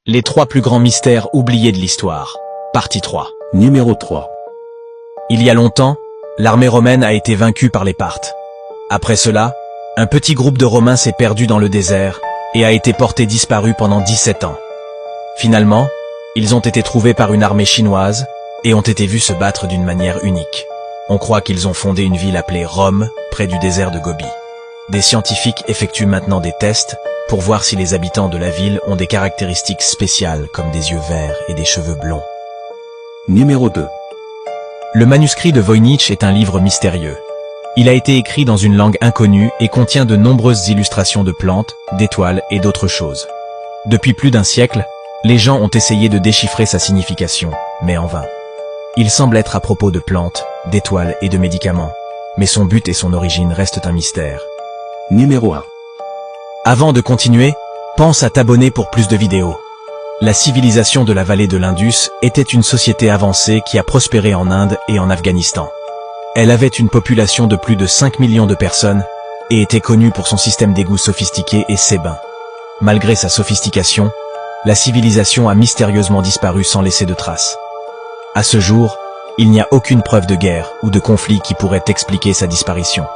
Les 3 plus grands mystères oubliés de l'histoire. Partie 3. Numéro 3. Il y a longtemps, l'armée romaine a été vaincue par les Parthes. Après cela, un petit groupe de Romains s'est perdu dans le désert et a été porté disparu pendant 17 ans. Finalement, ils ont été trouvés par une armée chinoise et ont été vus se battre d'une manière unique. On croit qu'ils ont fondé une ville appelée Rome, près du désert de Gobi. Des scientifiques effectuent maintenant des tests pour voir si les habitants de la ville ont des caractéristiques spéciales comme des yeux verts et des cheveux blonds. Numéro 2. Le manuscrit de Voynich est un livre mystérieux. Il a été écrit dans une langue inconnue et contient de nombreuses illustrations de plantes, d'étoiles et d'autres choses. Depuis plus d'un siècle, les gens ont essayé de déchiffrer sa signification, mais en vain. Il semble être à propos de plantes, d'étoiles et de médicaments, mais son but et son origine restent un mystère. Numéro 1. Avant de continuer, pense à t'abonner pour plus de vidéos. La civilisation de la vallée de l'Indus était une société avancée qui a prospéré en Inde et en Afghanistan. Elle avait une population de plus de 5 millions de personnes et était connue pour son système d'égouts sophistiqué et ses bains. Malgré sa sophistication, la civilisation a mystérieusement disparu sans laisser de traces. À ce jour, il n'y a aucune preuve de guerre ou de conflit qui pourrait expliquer sa disparition.